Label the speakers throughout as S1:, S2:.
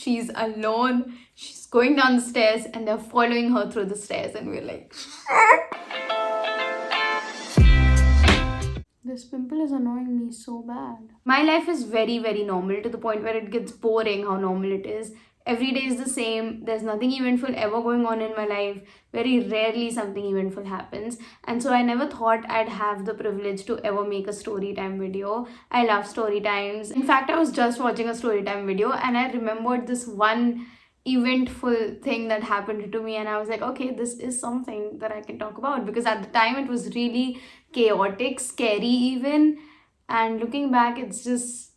S1: she's alone. She's going down the stairs and they're following her through the stairs, and we're like, this pimple is annoying me so bad. My life is very, very normal, to the point where it gets boring how normal it is. Every day is the same. There's nothing eventful ever going on in my life. Very rarely something eventful happens. And so I never thought I'd have the privilege to ever make a story time video. I love story times. In fact, I was just watching a story time video and I remembered this one eventful thing that happened to me, and I was like, okay, this is something that I can talk about, because at the time it was really chaotic, scary even, and looking back, it's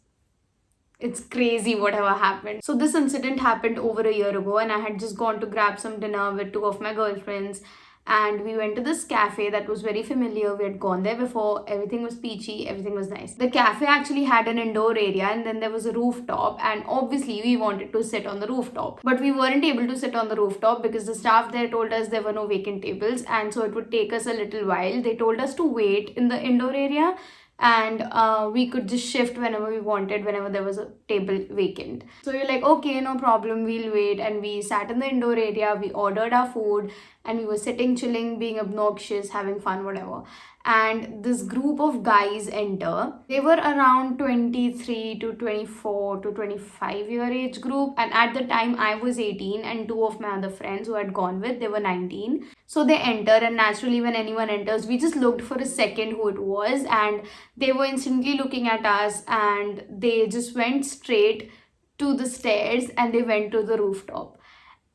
S1: crazy whatever happened. So this incident happened over a year ago, and I had just gone to grab some dinner with two of my girlfriends, and we went to this cafe that was very familiar. We had gone there before. Everything was peachy, everything was nice. The cafe actually had an indoor area, and then there was a rooftop, and obviously we wanted to sit on the rooftop, but we weren't able to sit on the rooftop because the staff there told us there were no vacant tables, and so it would take us a little while. They told us to wait in the indoor area, and we could just shift whenever we wanted, whenever there was a table vacant. So you're like, okay, no problem, we'll wait. And we sat in the indoor area, we ordered our food, and we were sitting, chilling, being obnoxious, having fun, whatever. And this group of guys enter. They were around 23 to 24 to 25 year age group, and at the time I was 18 and two of my other friends who had gone with, they were 19. So they enter, and naturally when anyone enters, we just looked for a second who it was, and they were instantly looking at us, and they just went straight to the stairs and they went to the rooftop.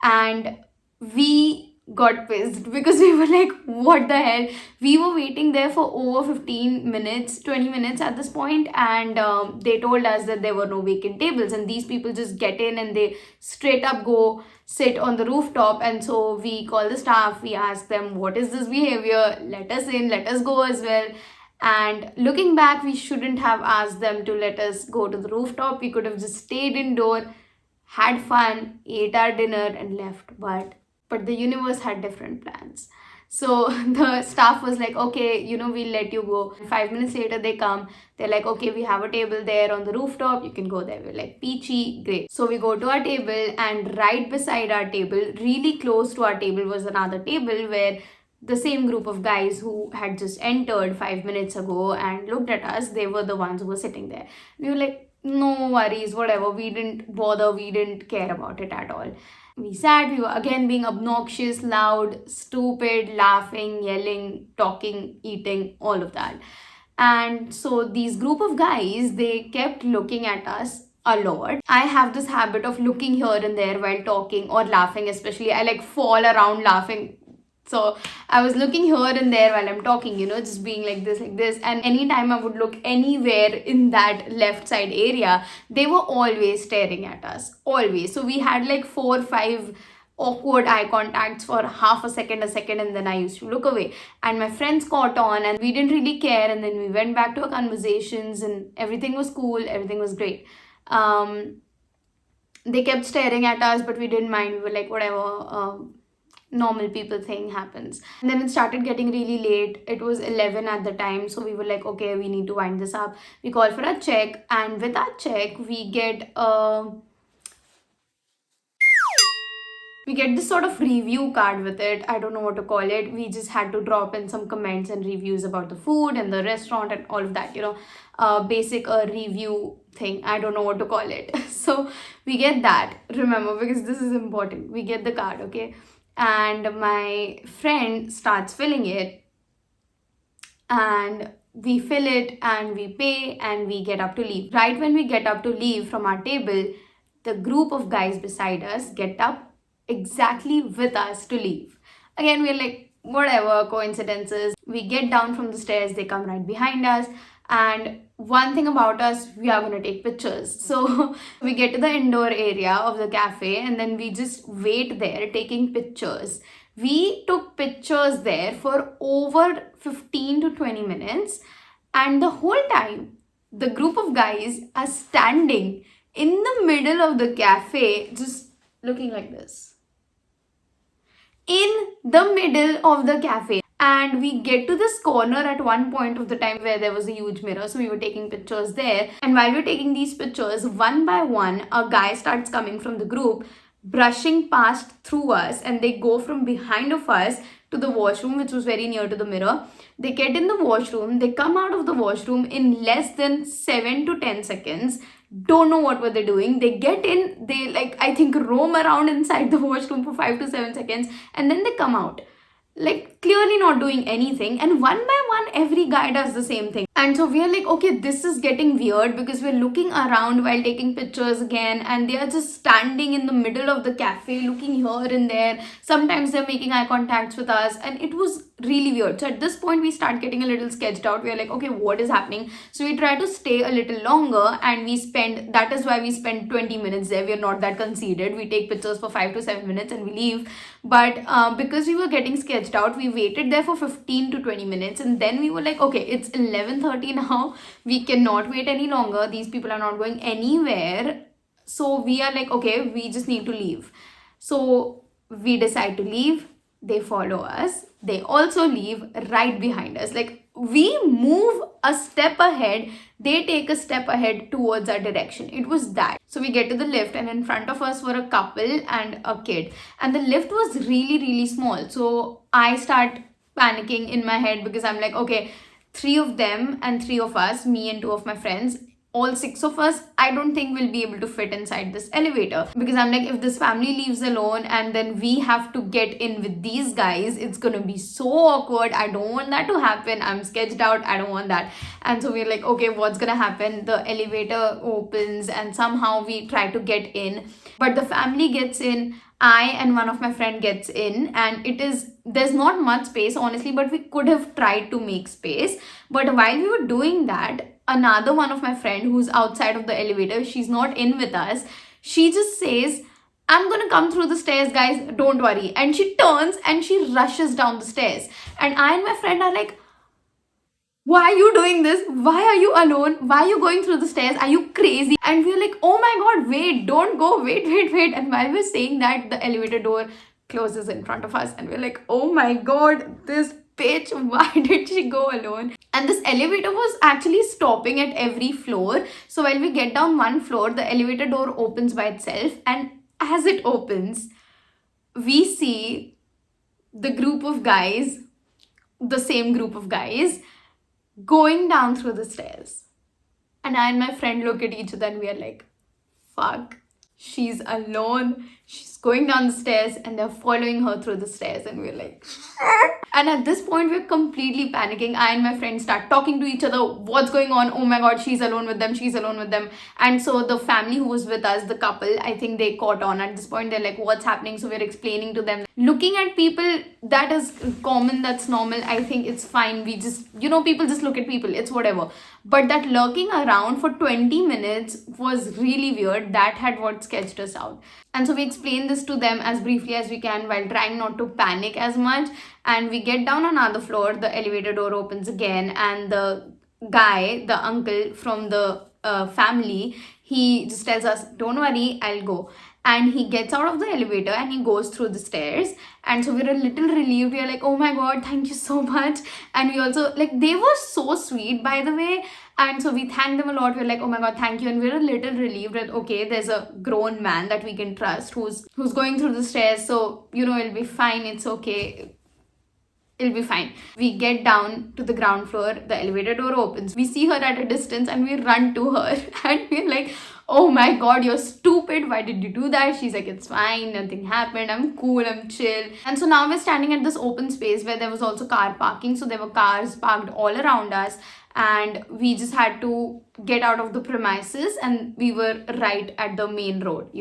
S1: And we got pissed because we were like, what the hell? We were waiting there for over 15 minutes, 20 minutes at this point, and they told us that there were no vacant tables, and these people just get in and they straight up go sit on the rooftop. And so we call the staff, we ask them, what is this behavior? Let us in, let us go as well. And looking back, we shouldn't have asked them to let us go to the rooftop. We could have just stayed indoor, had fun, ate our dinner and left. But the universe had different plans. So the staff was like, okay, we'll let you go. 5 minutes later, they come. They're like, okay, we have a table there on the rooftop. You can go there. We're like, peachy, great. So we go to our table, and right beside our table, really close to our table, was another table where the same group of guys who had just entered 5 minutes ago and looked at us, they were the ones who were sitting there. We were like, no worries, whatever. We didn't bother. We didn't care about it at all. We sat, we were again being obnoxious, loud, stupid, laughing, yelling, talking, eating, all of that. And so these group of guys, they kept looking at us a lot. I have this habit of looking here and there while talking or laughing, especially. I like fall around laughing. So I was looking here and there while I'm talking, just being like this. And anytime I would look anywhere in that left side area, they were always staring at us. Always. So we had like 4 or 5 awkward eye contacts for half a second, and then I used to look away. And my friends caught on and we didn't really care. And then we went back to our conversations and everything was cool. Everything was great. They kept staring at us, but we didn't mind. We were like, whatever. Normal people thing happens. And then it started getting really late. It was 11 at the time, so we were like, okay, we need to wind this up. We called for a check, and with our check we get this sort of review card with it. I don't know what to call it. We just had to drop in some comments and reviews about the food and the restaurant and all of that, basic review thing. I don't know what to call it. So we get that, remember, because this is important. We get the card, okay? And my friend starts filling it, and we fill it and we pay and we get up to leave. Right when we get up to leave from our table, the group of guys beside us get up exactly with us to leave. Again, we're like, whatever, coincidences. We get down from the stairs, they come right behind us. And one thing about us, we are going to take pictures. So we get to the indoor area of the cafe, and then we just wait there taking pictures. We took pictures there for over 15 to 20 minutes. And the whole time, the group of guys are standing in the middle of the cafe, just looking like this. In the middle of the cafe. And we get to this corner at one point of the time where there was a huge mirror, so we were taking pictures there. And while we we're taking these pictures, one by one a guy starts coming from the group, brushing past through us, and they go from behind of us to the washroom, which was very near to the mirror. They get in the washroom, they come out of the washroom in less than 7 to 10 seconds. Don't know what were they doing. They get in, they like, I think, roam around inside the washroom for 5 to 7 seconds, and then they come out, like clearly not doing anything. And one by one every guy does the same thing. And so we are like, okay, this is getting weird, because we're looking around while taking pictures again, and they are just standing in the middle of the cafe looking here and there. Sometimes they're making eye contacts with us, and it was really weird. So at this point we start getting a little sketched out. We're like, okay, what is happening? So we try to stay a little longer, and that is why we spend 20 minutes there. We're not that conceited. We take pictures for 5 to 7 minutes and we leave. But because we were getting sketched out, we waited there for 15 to 20 minutes, and then we were like, okay, it's 11:30 now, we cannot wait any longer, these people are not going anywhere. So we are like, okay, we just need to leave. So we decide to leave. They follow us, they also leave right behind us. Like, we move a step ahead, they take a step ahead towards our direction. It was that. So we get to the lift, and in front of us were a couple and a kid, and the lift was really, really small. So I start panicking in my head, because I'm like, okay, 3 of them and 3 of us, me and 2 of my friends, all 6 of us, I don't think we'll be able to fit inside this elevator. Because I'm like, if this family leaves alone and then we have to get in with these guys, it's gonna be so awkward. I don't want that to happen. I'm sketched out. I don't want that. And so we're like, okay, what's gonna happen? The elevator opens and somehow we try to get in. But the family gets in. I and one of my friend gets in, and there's not much space, honestly, but we could have tried to make space. But while we were doing that, another one of my friend who's outside of the elevator, she's not in with us, she just says, I'm gonna come through the stairs, guys, don't worry. And she turns and she rushes down the stairs. And I and my friend are like, why are you doing this? Why are you alone? Why are you going through the stairs? Are you crazy? And we're like, oh my god, wait, don't go, wait. And while we're saying that, the elevator door closes in front of us, and we're like, oh my god, this bitch, why did she go alone? And this elevator was actually stopping at every floor. So while we get down one floor, the elevator door opens by itself, and as it opens, we see the group of guys, the same group of guys, going down through the stairs. And I and my friend look at each other and we are like, fuck, she's alone. She's going down the stairs and they're following her through the stairs, and we're like, and at this point we're completely panicking. I and my friend start talking to each other, what's going on? Oh my god, she's alone with them. And so the family who was with us, the couple, I think they caught on at this point. They're like, what's happening? So we're explaining to them, looking at people, that is common, that's normal, I think it's fine. We just, people just look at people, it's whatever. But that lurking around for 20 minutes was really weird. That had what sketched us out. And so we explain this to them as briefly as we can while trying not to panic as much. And we get down another floor, the elevator door opens again, and the guy, the uncle from the family, he just tells us, don't worry, I'll go. And he gets out of the elevator and he goes through the stairs. And so we're a little relieved. We're like, oh my god, thank you so much. And we also, like, they were so sweet, by the way. And so we thank them a lot. We're like, oh my god, thank you. And we're a little relieved that, okay, there's a grown man that we can trust who's going through the stairs. So, it'll be fine. It's okay. It'll be fine. We get down to the ground floor. The elevator door opens. We see her at a distance and we run to her. And we're like, oh my god, you're stupid. Why did you do that? She's like, it's fine. Nothing happened. I'm cool. I'm chill. And so now we're standing at this open space where there was also car parking. So there were cars parked all around us. And we just had to get out of the premises, and we were right at the main road,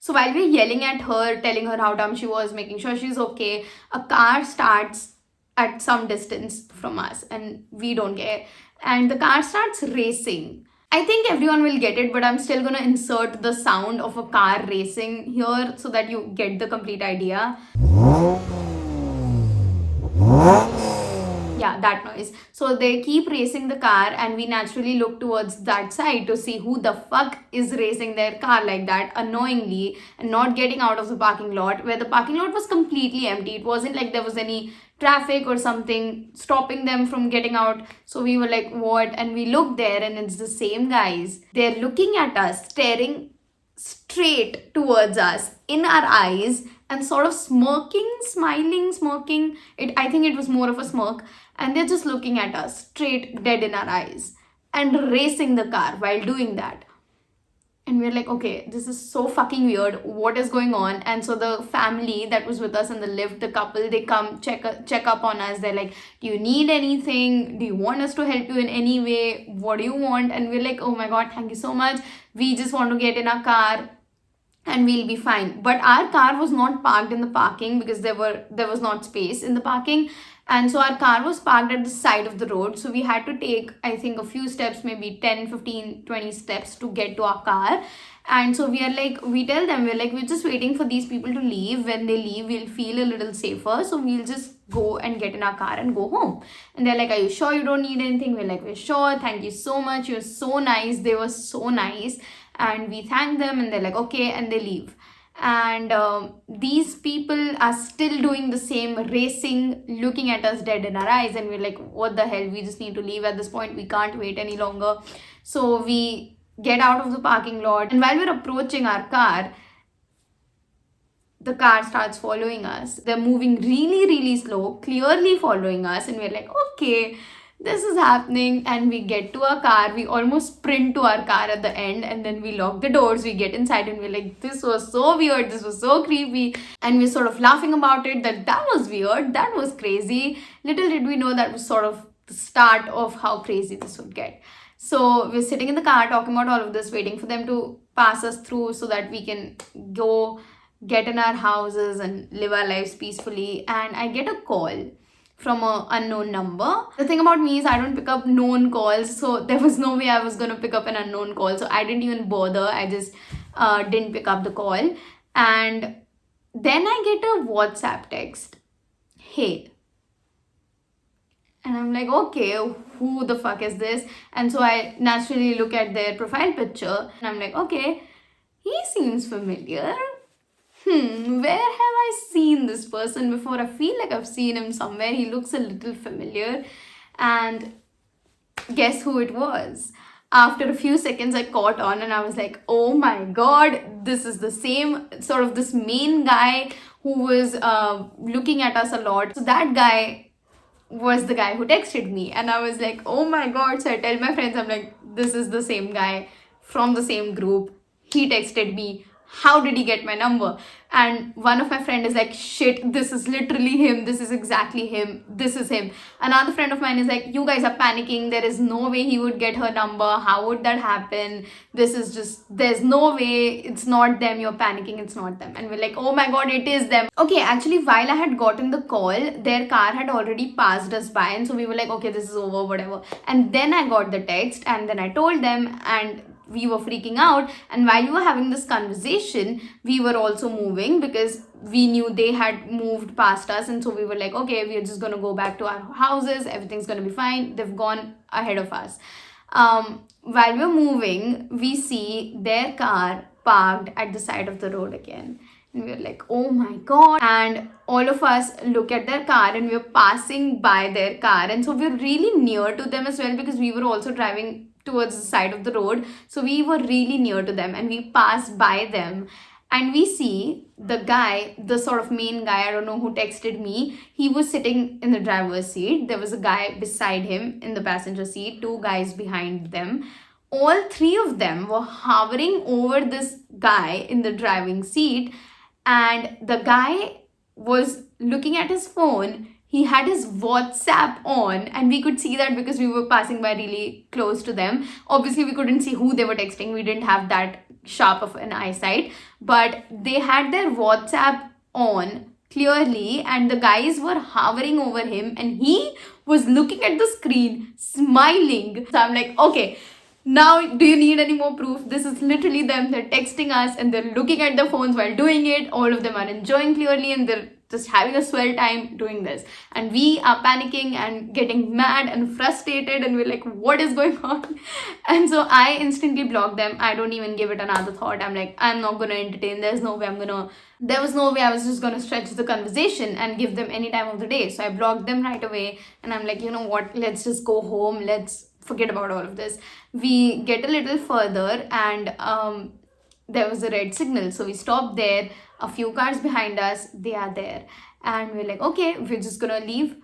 S1: So while we're yelling at her, telling her how dumb she was, making sure she's okay, a car starts at some distance from us and we don't care. And the car starts racing. I think everyone will get it, but I'm still gonna insert the sound of a car racing here so that you get the complete idea. yeah, that noise. So they keep racing the car, and we naturally look towards that side to see who the fuck is racing their car like that unknowingly and not getting out of the parking lot, where the parking lot was completely empty. It wasn't like there was any traffic or something stopping them from getting out. So we were like, what? And we looked there, and it's the same guys. They're looking at us, staring straight towards us in our eyes, and sort of smirking, smiling, smirking. I think it was more of a smirk. And they're just looking at us straight, dead in our eyes, and racing the car while doing that. And we're like, okay, this is so fucking weird. What is going on? And so the family that was with us in the lift, the couple, they come check up on us. They're like, do you need anything? Do you want us to help you in any way? What do you want? And we're like, oh my god, thank you so much. We just want to get in our car and we'll be fine. But our car was not parked in the parking because there was not space in the parking. And so our car was parked at the side of the road. So we had to take, I think, a few steps, maybe 10, 15, 20 steps to get to our car. And so we tell them, we're just waiting for these people to leave. When they leave, we'll feel a little safer. So we'll just go and get in our car and go home. And they're like, are you sure you don't need anything? We're like, we're sure. Thank you so much. You're so nice. They were so nice. And we thank them, and they're like, okay, and they leave. And these people are still doing the same, racing, looking at us dead in our eyes, and we're like, what the hell, we just need to leave at this point. We can't wait any longer. So we get out of the parking lot, and while we're approaching our car, the car starts following us. They're moving really, really slow, clearly following us, and we're like, okay, this is happening. And we get to our car, we almost sprint to our car at the end, and then we lock the doors, we get inside, and we're like, this was so weird, this was so creepy. And we're sort of laughing about it, that was weird, that was crazy. Little did we know that was sort of the start of how crazy this would get. So we're sitting in the car talking about all of this, waiting for them to pass us through so that we can go get in our houses and live our lives peacefully. And I get a call from an unknown number. The thing about me is I don't pick up known calls, so there was no way I was going to pick up an unknown call. So I didn't even bother. I just didn't pick up the call. And then I get a WhatsApp text. Hey. And I'm like, okay, who the fuck is this? And so I naturally look at their profile picture, and I'm like, okay, he seems familiar. Where have I seen this person before? I feel like I've seen him somewhere. He looks a little familiar. And guess who it was? After a few seconds, I caught on, and I was like, oh my god, this is the same, sort of this main guy who was looking at us a lot. So that guy was the guy who texted me, and I was like, oh my god. So I tell my friends, I'm like, this is the same guy from the same group. He texted me. How did he get my number? And one of my friends is like, shit, this is literally him. This is exactly him. This is him. Another friend of mine is like, you guys are panicking. There is no way he would get her number. How would that happen? This is just, there's no way. It's not them. You're panicking. It's not them. And we're like, oh my god, it is them. Okay, actually, while I had gotten the call, their car had already passed us by. And so we were like, okay, this is over, whatever. And then I got the text, and then I told them, and we were freaking out. And while we were having this conversation, we were also moving because we knew they had moved past us. And so we were like, okay, we're just going to go back to our houses. Everything's going to be fine. They've gone ahead of us. While we're moving, we see their car parked at the side of the road again. And we're like, oh my god. And all of us look at their car, and we're passing by their car. And so we're really near to them as well, because we were also driving towards the side of the road. So we were really near to them, and we passed by them, and we see the guy, the sort of main guy, I don't know who texted me. He was sitting in the driver's seat. There was a guy beside him in the passenger seat, two guys behind them. All three of them were hovering over this guy in the driving seat, and the guy was looking at his phone. He had his WhatsApp on, and we could see that because we were passing by really close to them. Obviously, we couldn't see who they were texting. We didn't have that sharp of an eyesight, but they had their WhatsApp on clearly, and the guys were hovering over him, and he was looking at the screen, smiling. So I'm like, okay, now do you need any more proof? This is literally them. They're texting us, and they're looking at their phones while doing it. All of them are enjoying clearly, and they're just having a swell time doing this. And we are panicking and getting mad and frustrated, and we're like, what is going on? And so I instantly block them. I don't even give it another thought. I'm like, I'm not gonna entertain. There was no way I was just gonna stretch the conversation and give them any time of the day. So I blocked them right away, and I'm like, you know what, let's just go home. Let's forget about all of this. We get a little further, and there was a red signal, so we stopped there. A few cars behind us, they are there, and we're like, okay, we're just gonna leave.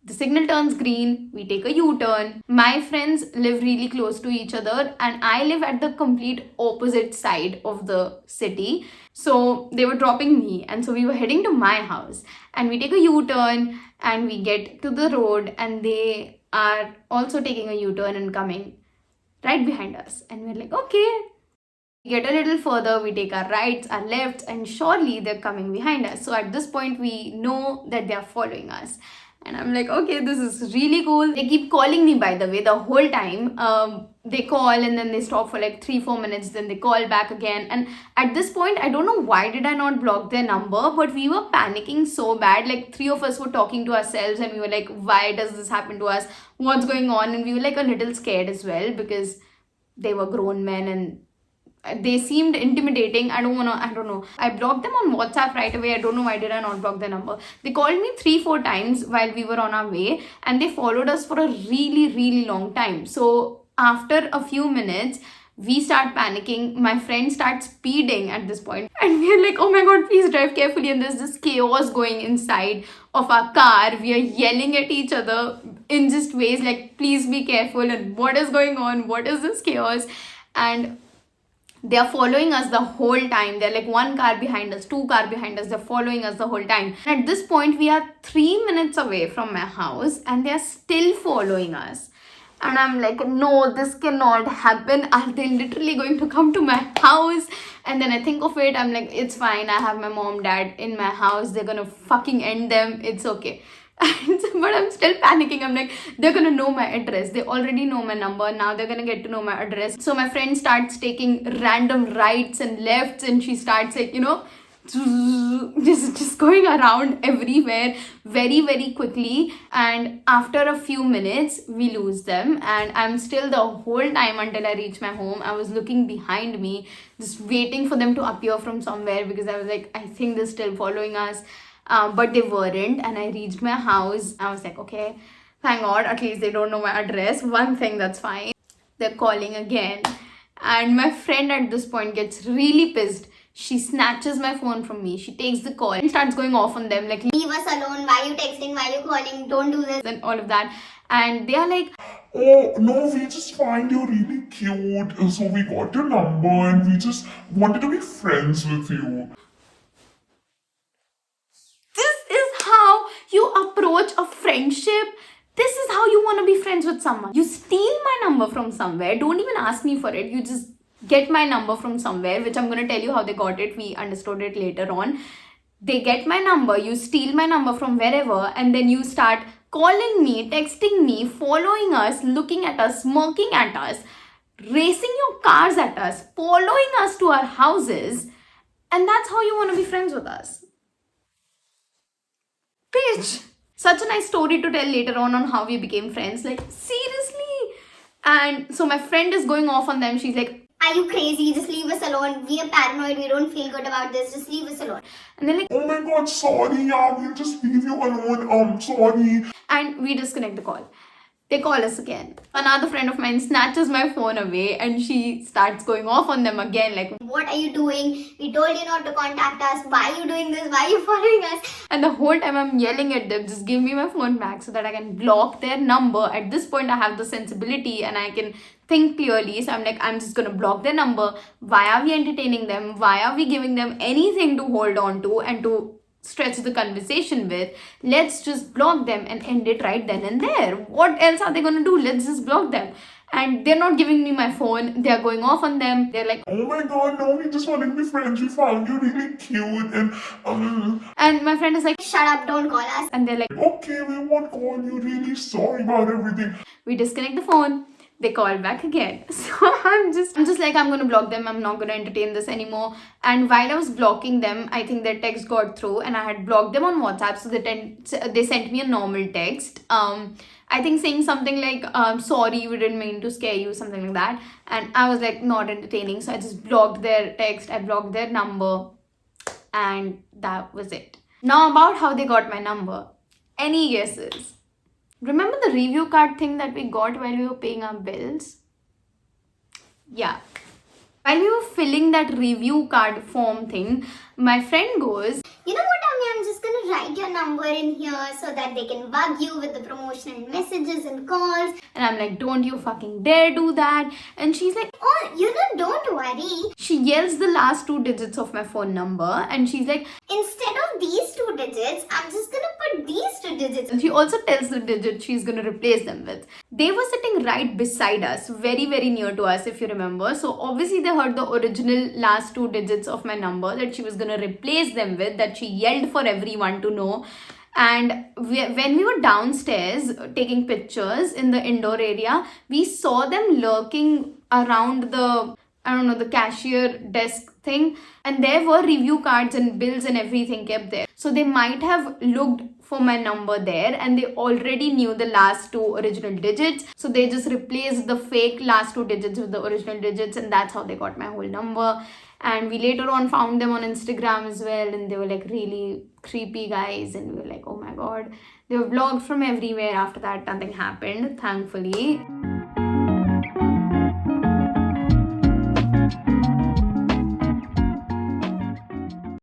S1: The signal turns green, we take a U-turn. My friends live really close to each other, and I live at the complete opposite side of the city. So they were dropping me, and so we were heading to my house, and we take a U-turn, and we get to the road, and they are also taking a U-turn and coming right behind us. And we're like, okay. We get a little further, we take our rights, our lefts, and surely they're coming behind us. So at this point, we know that they are following us. And I'm like, okay, this is really cool. They keep calling me, by the way, the whole time. They call and then they stop for like 3-4 minutes, then they call back again. And at this point, I don't know why did I not block their number, but we were panicking so bad. Like 3 of us were talking to ourselves, and we were like, why does this happen to us? What's going on? And we were like a little scared as well, because they were grown men and they seemed intimidating. I don't know. I blocked them on WhatsApp right away. I don't know why did I not block their number. They called me 3-4 times while we were on our way, and they followed us for a really, really long time. So after a few minutes, we start panicking. My friend starts speeding at this point, and we're like, oh my god, please drive carefully. And there's this chaos going inside of our car. We are yelling at each other in just ways like, please be careful, and what is going on? What is this chaos? And they are following us the whole time. They're like 1 car behind us, 2 car behind us. They're following us the whole time. And at this point, we are 3 minutes away from my house, and they are still following us. And I'm like, no, this cannot happen. Are they literally going to come to my house? And then I think of it, I'm like, it's fine. I have my mom, dad in my house. They're gonna fucking end them. It's okay. But I'm still panicking. I'm like, they're gonna know my address. They already know my number. Now they're gonna get to know my address. So my friend starts taking random rights and lefts, and she starts like, just going around everywhere very, very quickly. And after a few minutes, we lose them. And I'm still, the whole time until I reach my home, I was looking behind me, just waiting for them to appear from somewhere, because I was like, I think they're still following us. But they weren't. And I reached my house. I was like, okay, thank god, at least they don't know my address. One thing, that's fine. They're calling again, and my friend at this point gets really pissed. She snatches my phone from me. She takes the call and starts going off on them, like,
S2: leave us alone, why are you texting, why are you calling, don't do this,
S1: and all of that. And they are like,
S3: oh no, we just find you really cute, so we got your number and we just wanted to be friends with you.
S1: how you approach a friendship. This is how you want to be friends with someone. You steal my number from somewhere. Don't even ask me for it. You just get my number from somewhere, which I'm going to tell you how they got it. We understood it later on. They get my number, you steal my number from wherever, and then you start calling me, texting me, following us, looking at us, smirking at us, racing your cars at us, following us to our houses. And that's how you want to be friends with us. Bitch! Such a nice story to tell later on how we became friends. Like, seriously? And so my friend is going off on them. She's like,
S2: are you crazy? Just leave us alone. We are paranoid. We don't feel good about this. Just leave us alone.
S1: And they're like,
S3: oh my god, sorry, yeah, we'll just leave you alone. Sorry.
S1: And we disconnect the call. They call us again. Another friend of mine snatches my phone away, and she starts going off on them again, like,
S2: what are you doing? We told you not to contact us. Why are you doing this? Why are you following us?
S1: And the whole time I'm yelling at them, just give me my phone back so that I can block their number. At this point, I have the sensibility and I can think clearly. So I'm like, I'm just gonna block their number. Why are we entertaining them? Why are we giving them anything to hold on to and to stretch the conversation with? Let's just block them and end it right then and there. What else are they gonna do? Let's just block them. And they're not giving me my phone. They're going off on them. They're like,
S3: oh my god, no, we just wanted to be friends. We found you really cute.
S1: And my friend is like,
S2: shut up, don't call us.
S1: And they're like,
S3: okay, we won't call you. Really sorry about everything.
S1: We disconnect the phone. They called back again. So I'm just like, I'm gonna block them. I'm not gonna entertain this anymore. And while I was blocking them, I think their text got through, and I had blocked them on WhatsApp. So they sent me a normal text. I think saying something like, sorry, we didn't mean to scare you, something like that. And I was like, not entertaining. So I just blocked their text, I blocked their number, and that was it. Now, about how they got my number. Any guesses? Remember the review card thing that we got while we were paying our bills? Yeah. While we were filling that review card form thing, my friend goes,
S2: You know what, Ami? I'm just gonna write your number in here so that they can bug you with the promotional messages and calls.
S1: and I'm like, don't you fucking dare do that. And she's like,
S2: Oh, don't worry.
S1: she yells the last 2 digits of my phone number, and she's like,
S2: Instead of these 2 digits, I'm just gonna put these 2 digits.
S1: and she also tells the digit she's gonna replace them with. They were sitting right beside us, very, very near to us, if you remember. So obviously they heard the original last 2 digits of my number that she was gonna replace them with, that she yelled for everyone to know. And when we were downstairs taking pictures in the indoor area, we saw them lurking around the cashier desk thing. And there were review cards and bills and everything kept there. So they might have looked for my number there, and they already knew the last 2 original digits. So they just replaced the fake last 2 digits with the original digits, and that's how they got my whole number. And we later on found them on Instagram as well, and they were like really creepy guys, and we were like, oh my god. They were blocked from everywhere. After that, nothing happened, thankfully.